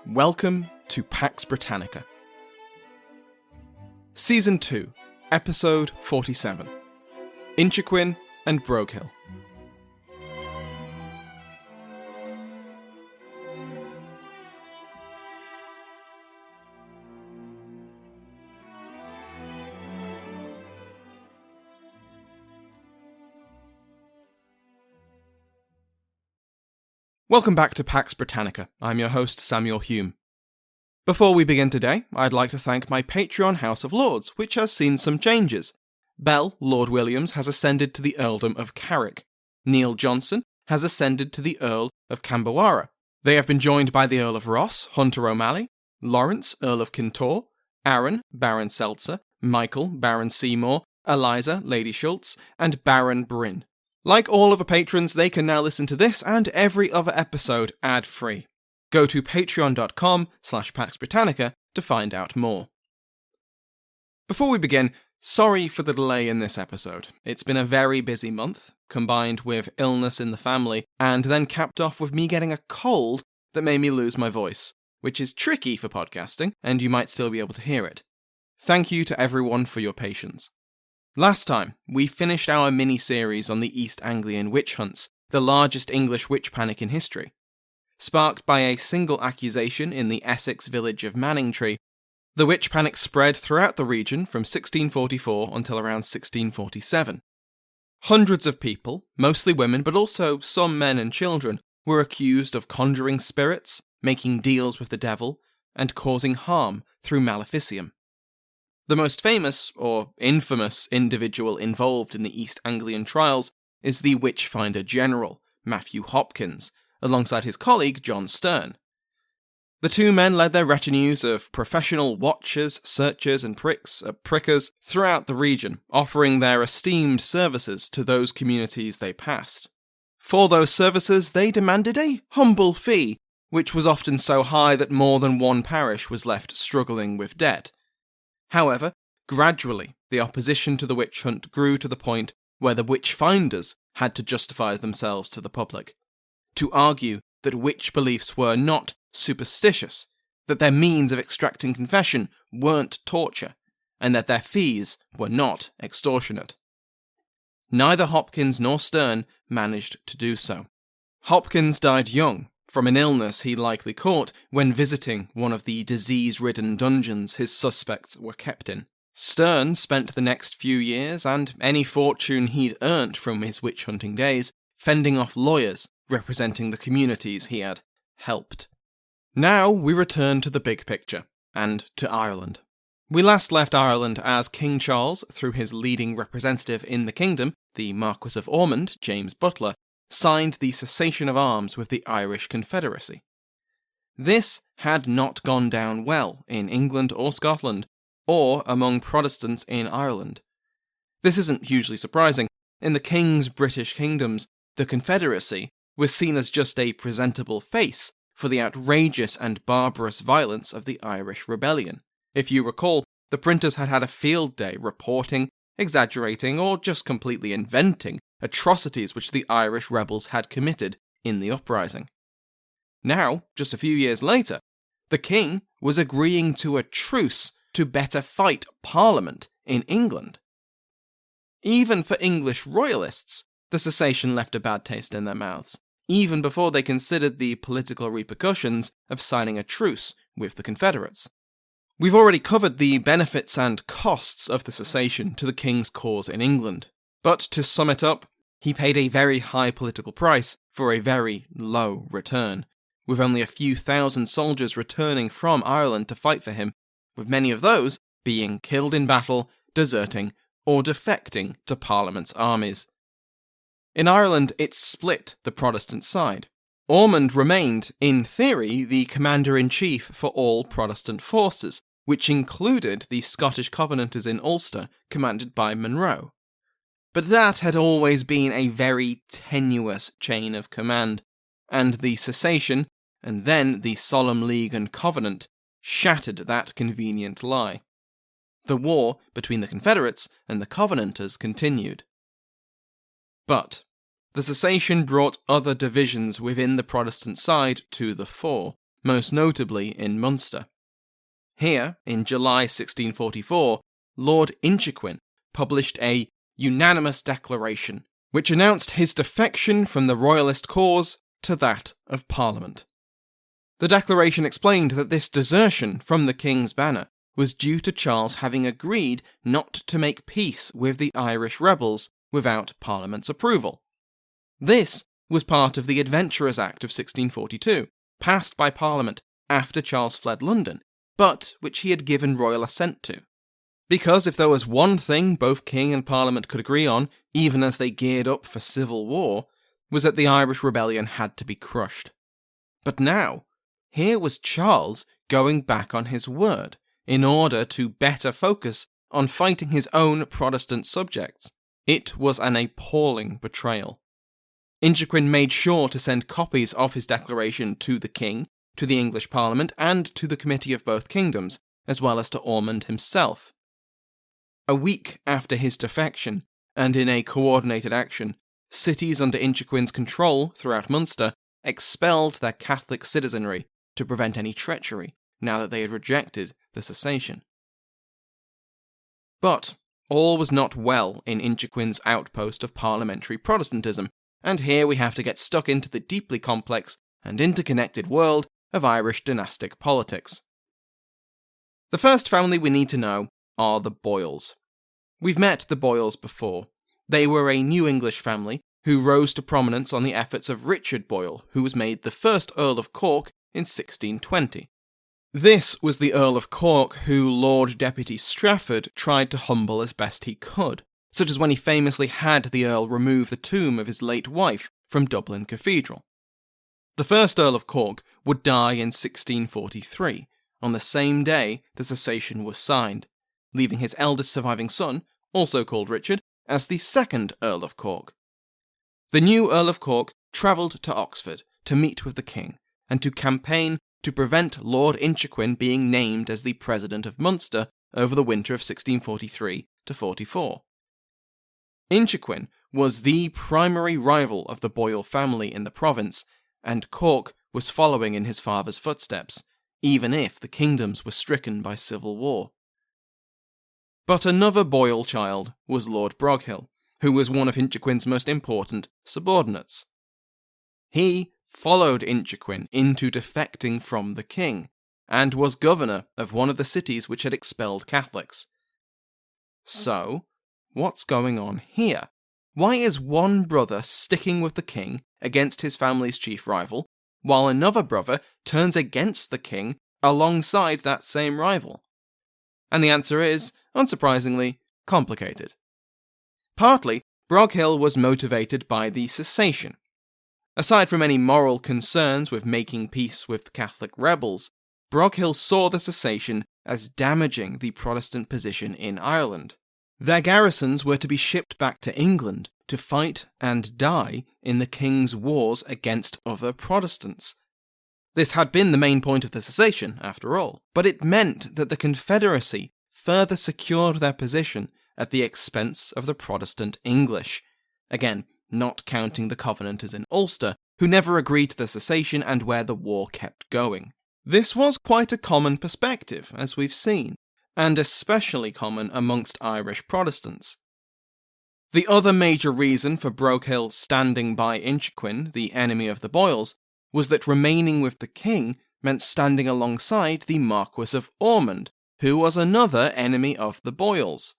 Welcome to Pax Britannica. Season 2, Episode 47, Inchiquin and Broghill. Welcome back to Pax Britannica. I'm your host, Samuel Hume. Before we begin today, I'd like to thank my Patreon House of Lords, which has seen some changes. Bell, Lord Williams, has ascended to the Earldom of Carrick. Neil Johnson has ascended to the Earl of Camberwara. They have been joined by the Earl of Ross, Hunter O'Malley, Lawrence, Earl of Kintore, Aaron, Baron Seltzer, Michael, Baron Seymour, Eliza, Lady Schultz, and Baron Bryn. Like all other patrons, they can now listen to this and every other episode ad-free. Go to patreon.com/PaxBritannica to find out more. Before we begin, sorry for the delay in this episode. It's been a very busy month, combined with illness in the family, and then capped off with me getting a cold that made me lose my voice, which is tricky for podcasting, and you might still be able to hear it. Thank you to everyone for your patience. Last time, we finished our mini-series on the East Anglian witch hunts, the largest English witch panic in history. Sparked by a single accusation in the Essex village of Manningtree, the witch panic spread throughout the region from 1644 until around 1647. Hundreds of people, mostly women but also some men and children, were accused of conjuring spirits, making deals with the devil, and causing harm through maleficium. The most famous, or infamous, individual involved in the East Anglian trials is the Witchfinder General, Matthew Hopkins, alongside his colleague John Stern. The two men led their retinues of professional watchers, searchers, and prickers throughout the region, offering their esteemed services to those communities they passed. For those services, they demanded a humble fee, which was often so high that more than one parish was left struggling with debt. However, gradually, the opposition to the witch hunt grew to the point where the witch-finders had to justify themselves to the public, to argue that witch beliefs were not superstitious, that their means of extracting confession weren't torture, and that their fees were not extortionate. Neither Hopkins nor Stern managed to do so. Hopkins died young, from an illness he likely caught when visiting one of the disease-ridden dungeons his suspects were kept in. Stern spent the next few years, and any fortune he'd earned from his witch-hunting days, fending off lawyers representing the communities he had helped. Now we return to the big picture, and to Ireland. We last left Ireland as King Charles, through his leading representative in the kingdom, the Marquis of Ormond, James Butler, signed the Cessation of Arms with the Irish Confederacy. This had not gone down well in England or Scotland, or among Protestants in Ireland. This isn't hugely surprising. In the King's British kingdoms, the Confederacy was seen as just a presentable face for the outrageous and barbarous violence of the Irish Rebellion. If you recall, the printers had had a field day reporting, exaggerating, or just completely inventing atrocities which the Irish rebels had committed in the uprising. Now, just a few years later, the king was agreeing to a truce to better fight Parliament in England. Even for English royalists, the cessation left a bad taste in their mouths, even before they considered the political repercussions of signing a truce with the Confederates. We've already covered the benefits and costs of the cessation to the king's cause in England. But to sum it up, he paid a very high political price for a very low return, with only a few thousand soldiers returning from Ireland to fight for him, with many of those being killed in battle, deserting, or defecting to Parliament's armies. In Ireland, it split the Protestant side. Ormond remained, in theory, the commander-in-chief for all Protestant forces, which included the Scottish Covenanters in Ulster, commanded by Monroe. But that had always been a very tenuous chain of command, and the cessation, and then the Solemn League and Covenant, shattered that convenient lie. The war between the Confederates and the Covenanters continued. But the cessation brought other divisions within the Protestant side to the fore, most notably in Munster. Here, in July 1644, Lord Inchiquin published a unanimous declaration, which announced his defection from the royalist cause to that of Parliament. The declaration explained that this desertion from the King's banner was due to Charles having agreed not to make peace with the Irish rebels without Parliament's approval. This was part of the Adventurers Act of 1642, passed by Parliament after Charles fled London, but which he had given royal assent to. Because if there was one thing both King and Parliament could agree on, even as they geared up for civil war, was that the Irish rebellion had to be crushed. But now, here was Charles going back on his word, in order to better focus on fighting his own Protestant subjects. It was an appalling betrayal. Inchiquin made sure to send copies of his declaration to the King, to the English Parliament, and to the Committee of Both Kingdoms, as well as to Ormond himself. A week after his defection, and in a coordinated action, cities under Inchiquin's control throughout Munster expelled their Catholic citizenry to prevent any treachery, now that they had rejected the cessation. But all was not well in Inchiquin's outpost of parliamentary Protestantism, and here we have to get stuck into the deeply complex and interconnected world of Irish dynastic politics. The first family we need to know are the Boyles. We've met the Boyles before. They were a New English family who rose to prominence on the efforts of Richard Boyle, who was made the first Earl of Cork in 1620. This was the Earl of Cork who Lord Deputy Strafford tried to humble as best he could, such as when he famously had the Earl remove the tomb of his late wife from Dublin Cathedral. The first Earl of Cork would die in 1643, on the same day the cessation was signed, leaving his eldest surviving son, also called Richard, as the second Earl of Cork. The new Earl of Cork travelled to Oxford to meet with the king, and to campaign to prevent Lord Inchiquin being named as the President of Munster over the winter of 1643-44. Inchiquin was the primary rival of the Boyle family in the province, and Cork was following in his father's footsteps, even if the kingdoms were stricken by civil war. But another Boyle child was Lord Broghill, who was one of Inchiquin's most important subordinates. He followed Inchiquin into defecting from the king, and was governor of one of the cities which had expelled Catholics. So, what's going on here? Why is one brother sticking with the king against his family's chief rival, while another brother turns against the king alongside that same rival? And the answer is, unsurprisingly, complicated. Partly, Broghill was motivated by the cessation. Aside from any moral concerns with making peace with Catholic rebels, Broghill saw the cessation as damaging the Protestant position in Ireland. Their garrisons were to be shipped back to England to fight and die in the king's wars against other Protestants. This had been the main point of the cessation, after all, but it meant that the Confederacy further secured their position at the expense of the Protestant English. Again, not counting the Covenanters in Ulster, who never agreed to the cessation and where the war kept going. This was quite a common perspective, as we've seen, and especially common amongst Irish Protestants. The other major reason for Broghill standing by Inchiquin, the enemy of the Boyles, was that remaining with the king meant standing alongside the Marquis of Ormond, who was another enemy of the Boyles.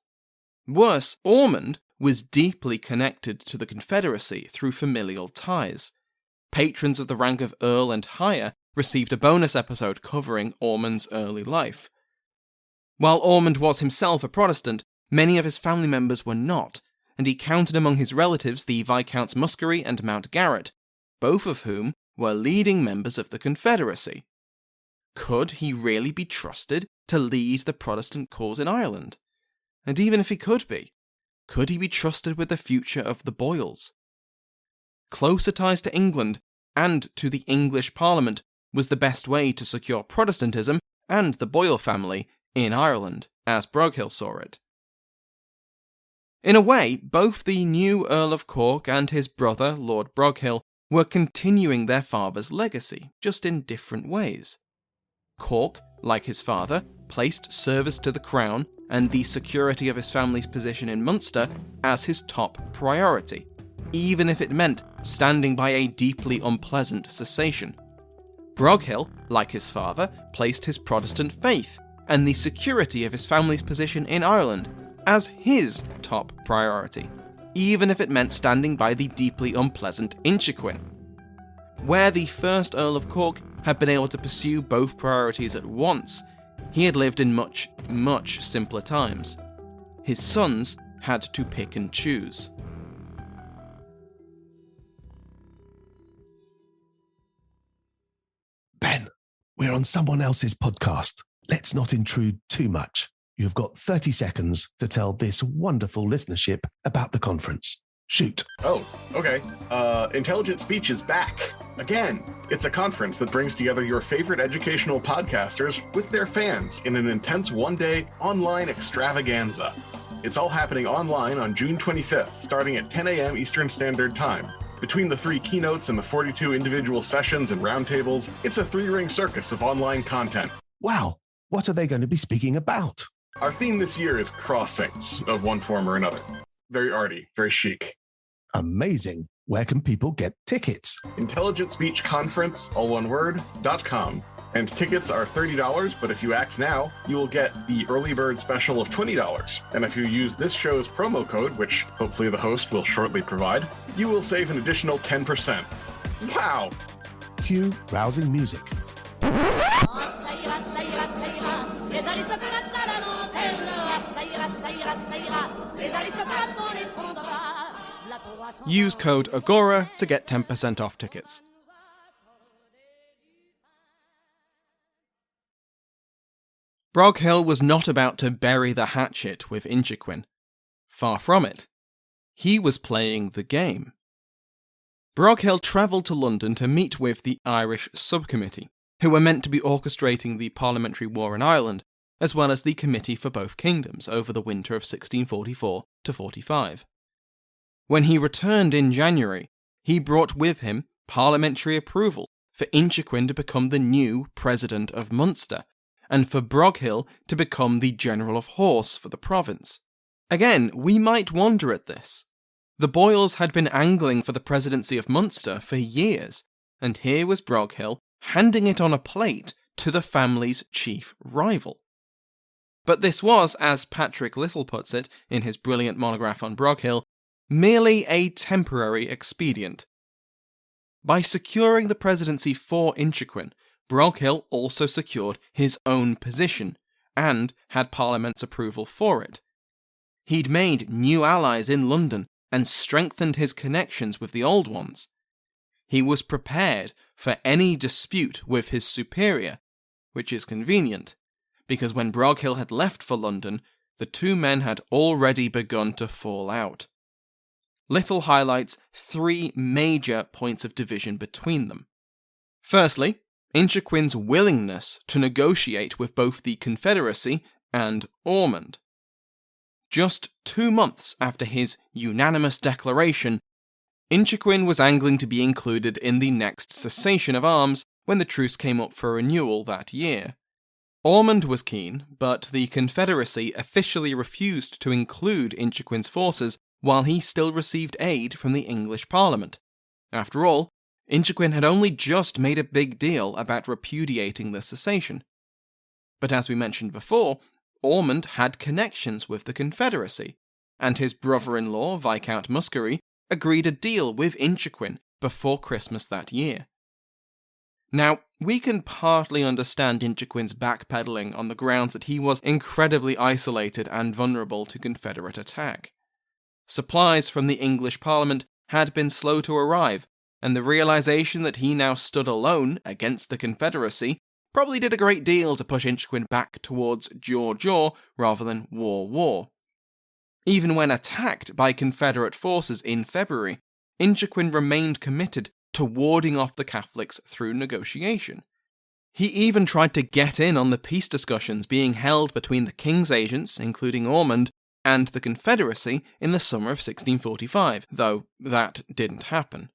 Worse, Ormond was deeply connected to the Confederacy through familial ties. Patrons of the rank of Earl and higher received a bonus episode covering Ormond's early life. While Ormond was himself a Protestant, many of his family members were not, and he counted among his relatives the Viscounts Muskerry and Mountgarrett, both of whom were leading members of the Confederacy. Could he really be trusted to lead the Protestant cause in Ireland? And even if he could he be trusted with the future of the Boyles? Closer ties to England and to the English Parliament was the best way to secure Protestantism and the Boyle family in Ireland, as Broghill saw it. In a way, both the new Earl of Cork and his brother, Lord Broghill, were continuing their father's legacy, just in different ways. Cork, like his father, placed service to the crown and the security of his family's position in Munster as his top priority, even if it meant standing by a deeply unpleasant cessation. Broghill, like his father, placed his Protestant faith and the security of his family's position in Ireland as his top priority, even if it meant standing by the deeply unpleasant Inchiquin. Where the first Earl of Cork had been able to pursue both priorities at once, he had lived in much, much simpler times. His sons had to pick and choose. Ben, we're on someone else's podcast. Let's not intrude too much. You've got 30 seconds to tell this wonderful listenership about the conference. Shoot. Oh, okay. Intelligent Speech is back. Again, it's a conference that brings together your favorite educational podcasters with their fans in an intense one-day online extravaganza. It's all happening online on June 25th, starting at 10 a.m. Eastern Standard Time. Between the 3 keynotes and the 42 individual sessions and roundtables, it's a 3-ring circus of online content. Wow, what are they going to be speaking about? Our theme this year is crossings of one form or another. Very arty, very chic. Amazing. Where can people get tickets? Intelligent Speech Conference, all one word, .com. And tickets are $30, but if you act now, you will get the early bird special of $20. And if you use this show's promo code, which hopefully the host will shortly provide, you will save an additional 10%. Wow! Cue rousing music. Use code AGORA to get 10% off tickets. Broghill was not about to bury the hatchet with Inchiquin. Far from it. He was playing the game. Broghill travelled to London to meet with the Irish subcommittee, who were meant to be orchestrating the parliamentary war in Ireland, as well as the Committee for Both Kingdoms over the winter of 1644-45. When he returned in January, he brought with him parliamentary approval for Inchiquin to become the new President of Munster, and for Broghill to become the General of Horse for the province. Again, we might wonder at this. The Boyles had been angling for the presidency of Munster for years, and here was Broghill handing it on a plate to the family's chief rival. But this was, as Patrick Little puts it in his brilliant monograph on Broghill, merely a temporary expedient. By securing the presidency for Inchiquin, Broghill also secured his own position, and had Parliament's approval for it. He'd made new allies in London and strengthened his connections with the old ones. He was prepared for any dispute with his superior, which is convenient, because when Broghill had left for London, the two men had already begun to fall out. Little highlights 3 major points of division between them. Firstly, Inchiquin's willingness to negotiate with both the Confederacy and Ormond. Just 2 months after his unanimous declaration, Inchiquin was angling to be included in the next Cessation of Arms when the truce came up for renewal that year. Ormond was keen, but the Confederacy officially refused to include Inchiquin's forces while he still received aid from the English Parliament. After all, Inchiquin had only just made a big deal about repudiating the cessation. But as we mentioned before, Ormond had connections with the Confederacy, and his brother-in-law, Viscount Muskerry, agreed a deal with Inchiquin before Christmas that year. Now, we can partly understand Inchiquin's backpedaling on the grounds that he was incredibly isolated and vulnerable to Confederate attack. Supplies from the English Parliament had been slow to arrive, and the realization that he now stood alone against the Confederacy probably did a great deal to push Inchiquin back towards jaw rather than war. Even when attacked by Confederate forces in February, Inchiquin remained committed to warding off the Catholics through negotiation. He even tried to get in on the peace discussions being held between the King's agents, including Ormond, and the Confederacy in the summer of 1645, though that didn't happen.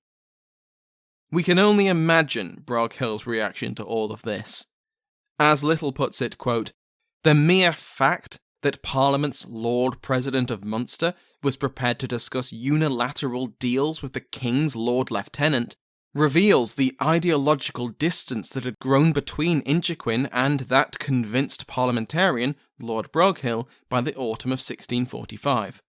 We can only imagine Broghill's reaction to all of this. As Little puts it, quote, "The mere fact that Parliament's Lord President of Munster was prepared to discuss unilateral deals with the King's Lord Lieutenant reveals the ideological distance that had grown between Inchiquin and that convinced parliamentarian, Lord Broghill, by the autumn of 1645.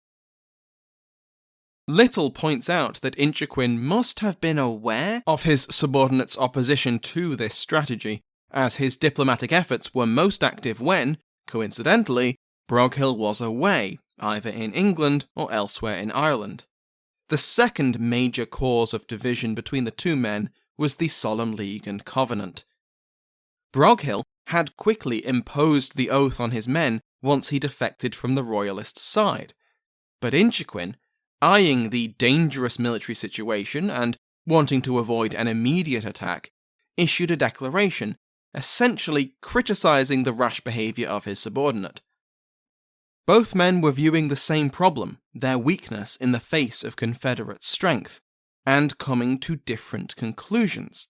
Little points out that Inchiquin must have been aware of his subordinates' opposition to this strategy, as his diplomatic efforts were most active when, coincidentally, Broghill was away, either in England or elsewhere in Ireland. The second major cause of division between the two men was the Solemn League and Covenant. Broghill had quickly imposed the oath on his men once he defected from the Royalist side, but Inchiquin, eyeing the dangerous military situation and wanting to avoid an immediate attack, issued a declaration, essentially criticising the rash behaviour of his subordinate. Both men were viewing the same problem, their weakness in the face of Confederate strength, and coming to different conclusions.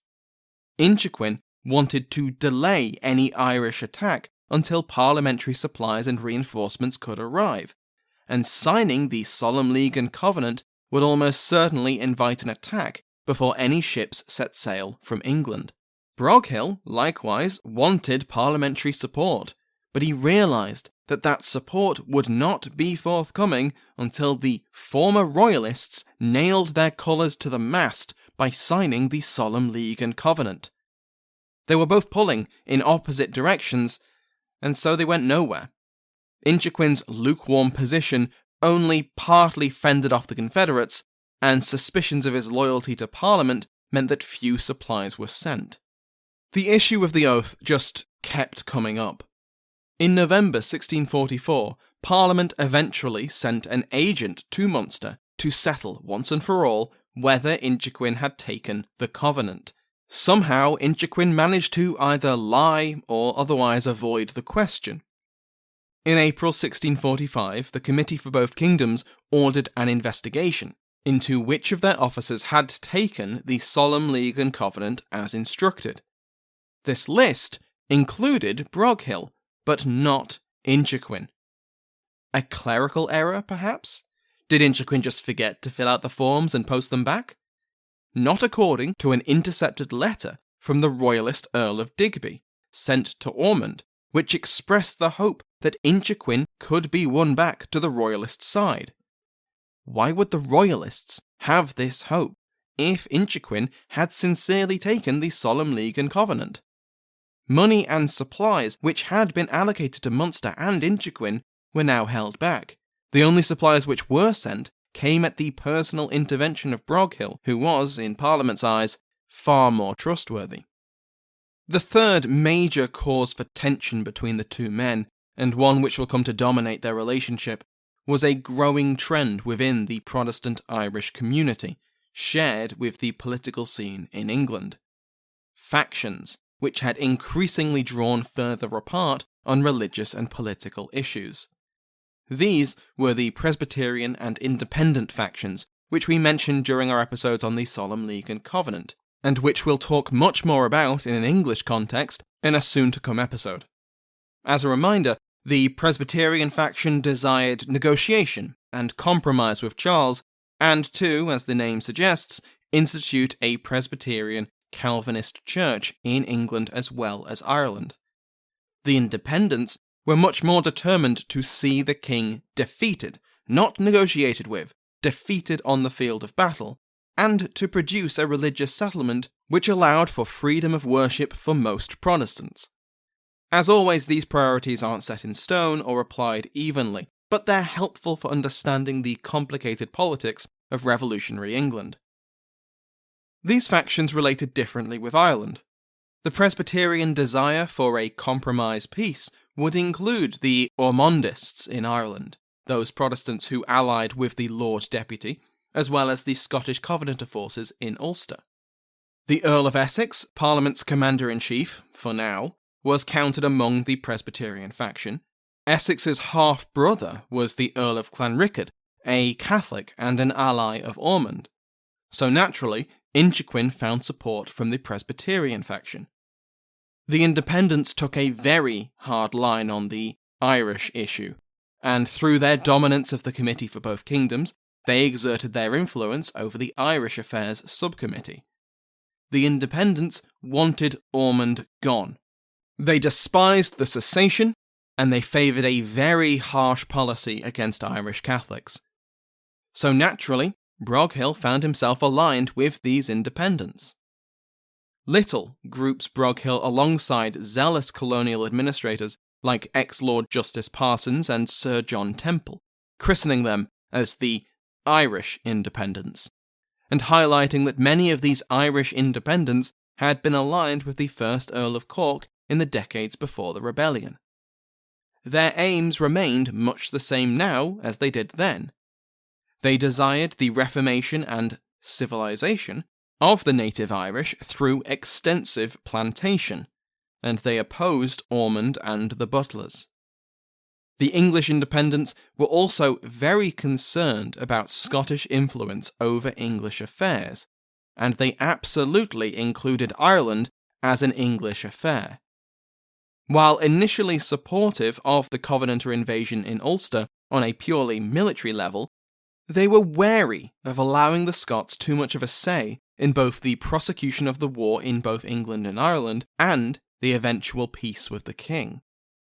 Inchiquin wanted to delay any Irish attack until parliamentary supplies and reinforcements could arrive, and signing the Solemn League and Covenant would almost certainly invite an attack before any ships set sail from England. Broghill, likewise, wanted parliamentary support, but he realised that support would not be forthcoming until the former Royalists nailed their colours to the mast by signing the Solemn League and Covenant. They were both pulling in opposite directions, and so they went nowhere. Inchiquin's lukewarm position only partly fended off the Confederates, and suspicions of his loyalty to Parliament meant that few supplies were sent. The issue of the oath just kept coming up. In November 1644, Parliament eventually sent an agent to Munster to settle once and for all whether Inchiquin had taken the Covenant. Somehow, Inchiquin managed to either lie or otherwise avoid the question. In April 1645, the Committee for Both Kingdoms ordered an investigation into which of their officers had taken the Solemn League and Covenant as instructed. This list included Broghill, but not Inchiquin. A clerical error, perhaps? Did Inchiquin just forget to fill out the forms and post them back? Not according to an intercepted letter from the Royalist Earl of Digby, sent to Ormond, which expressed the hope that Inchiquin could be won back to the Royalist side. Why would the Royalists have this hope if Inchiquin had sincerely taken the Solemn League and Covenant? Money and supplies which had been allocated to Munster and Inchiquin were now held back. The only supplies which were sent came at the personal intervention of Broghill, who was, in Parliament's eyes, far more trustworthy. The third major cause for tension between the two men, and one which will come to dominate their relationship, was a growing trend within the Protestant Irish community, shared with the political scene in England. Factions, which had increasingly drawn further apart on religious and political issues. These were the Presbyterian and Independent factions, which we mentioned during our episodes on the Solemn League and Covenant, and which we'll talk much more about in an English context in a soon-to-come episode. As a reminder, the Presbyterian faction desired negotiation and compromise with Charles, and to, as the name suggests, institute a Presbyterian Calvinist church in England as well as Ireland. The Independents were much more determined to see the king defeated, not negotiated with, defeated on the field of battle, and to produce a religious settlement which allowed for freedom of worship for most Protestants. As always, these priorities aren't set in stone or applied evenly, but they're helpful for understanding the complicated politics of revolutionary England. These factions related differently with Ireland. The Presbyterian desire for a compromise peace would include the Ormondists in Ireland, those Protestants who allied with the Lord Deputy, as well as the Scottish Covenanter forces in Ulster. The Earl of Essex, Parliament's commander-in-chief, for now, was counted among the Presbyterian faction. Essex's half-brother was the Earl of Clanrickard, a Catholic and an ally of Ormond. So naturally, Inchiquin found support from the Presbyterian faction. The independents took a very hard line on the Irish issue, and through their dominance of the Committee for Both Kingdoms, they exerted their influence over the Irish Affairs Subcommittee. The independents wanted Ormond gone. They despised the cessation, and they favoured a very harsh policy against Irish Catholics. So naturally, Broghill found himself aligned with these independents. Little groups Broghill alongside zealous colonial administrators like ex-Lord Justice Parsons and Sir John Temple, christening them as the Irish Independents, and highlighting that many of these Irish independents had been aligned with the first Earl of Cork in the decades before the rebellion. Their aims remained much the same now as they did then. They desired the reformation and civilization of the native Irish through extensive plantation, and they opposed Ormond and the Butlers. The English independents were also very concerned about Scottish influence over English affairs, and they absolutely included Ireland as an English affair. While initially supportive of the Covenanter invasion in Ulster on a purely military level, they were wary of allowing the Scots too much of a say in both the prosecution of the war in both England and Ireland and the eventual peace with the king.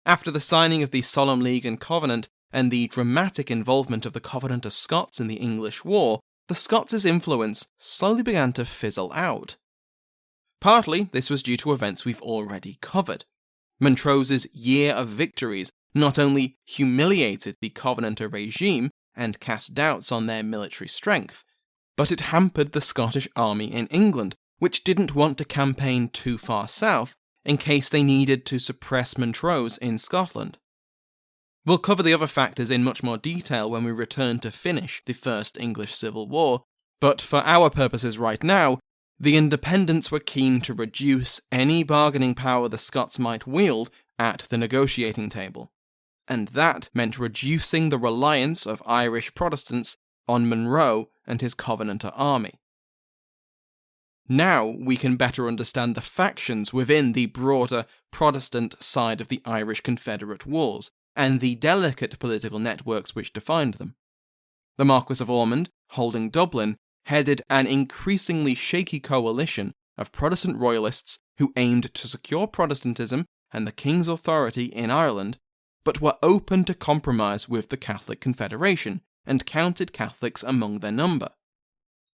After the signing of the Solemn League and Covenant and the dramatic involvement of the Covenanter Scots in the English war, the Scots' influence slowly began to fizzle out. Partly this was due to events we've already covered. Montrose's Year of Victories not only humiliated the Covenanter regime and cast doubts on their military strength, but it hampered the Scottish army in England, which didn't want to campaign too far south in case they needed to suppress Montrose in Scotland. We'll cover the other factors in much more detail when we return to finish the First English Civil War, but for our purposes right now, the independents were keen to reduce any bargaining power the Scots might wield at the negotiating table, and that meant reducing the reliance of Irish Protestants on Monro and his Covenanter army. Now we can better understand the factions within the broader Protestant side of the Irish Confederate Wars, and the delicate political networks which defined them. The Marquess of Ormond, holding Dublin, headed an increasingly shaky coalition of Protestant royalists who aimed to secure Protestantism and the king's authority in Ireland, but were open to compromise with the Catholic Confederation, and counted Catholics among their number.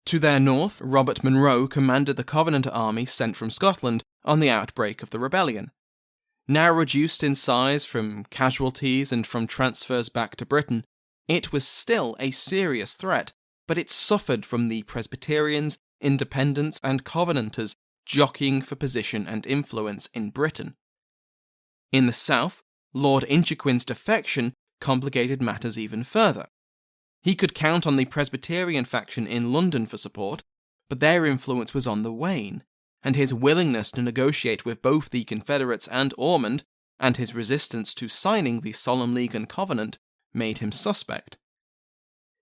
To their north, Robert Monro commanded the Covenanter army sent from Scotland on the outbreak of the rebellion. Now reduced in size from casualties and from transfers back to Britain, it was still a serious threat, but it suffered from the Presbyterians, Independents and Covenanters jockeying for position and influence in Britain. In the south, Lord Inchiquin's defection complicated matters even further. He could count on the Presbyterian faction in London for support, but their influence was on the wane, and his willingness to negotiate with both the Confederates and Ormond, and his resistance to signing the Solemn League and Covenant, made him suspect.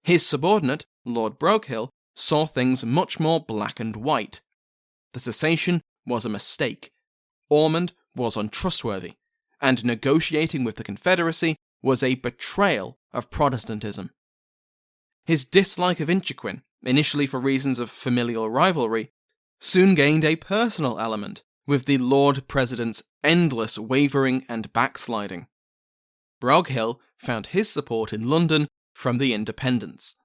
His subordinate, Lord Broghill, saw things much more black and white. The cessation was a mistake, Ormond was untrustworthy, and negotiating with the Confederacy was a betrayal of Protestantism. His dislike of Inchiquin, initially for reasons of familial rivalry, soon gained a personal element with the Lord President's endless wavering and backsliding. Broghill found his support in London from the Independents.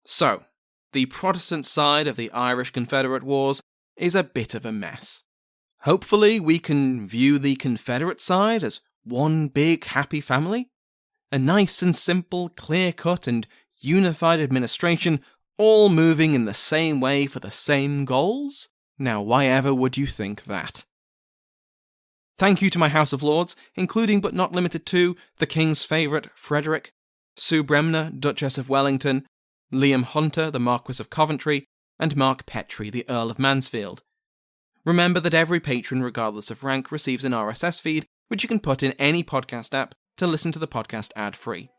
So, the Protestant side of the Irish Confederate Wars is a bit of a mess. Hopefully we can view the Confederate side as one big happy family. A nice and simple, clear-cut and unified administration, all moving in the same way for the same goals? Now, why ever would you think that? Thank you to my House of Lords, including but not limited to the King's favourite, Frederick, Sue Bremner, Duchess of Wellington, Liam Hunter, the Marquis of Coventry, and Mark Petrie, the Earl of Mansfield. Remember that every patron, regardless of rank, receives an RSS feed, which you can put in any podcast app to listen to the podcast ad-free.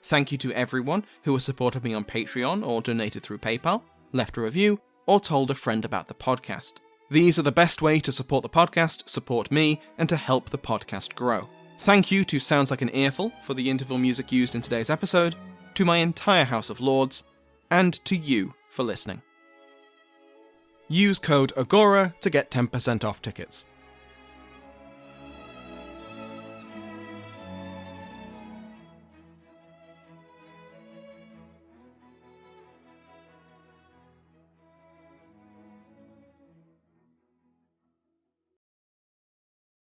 Thank you to everyone who has supported me on Patreon or donated through PayPal, left a review, or told a friend about the podcast. These are the best way to support the podcast, support me, and to help the podcast grow. Thank you to Sounds Like an Earful for the interval music used in today's episode, to my entire House of Lords, and to you for listening. Use code AGORA to get 10% off tickets.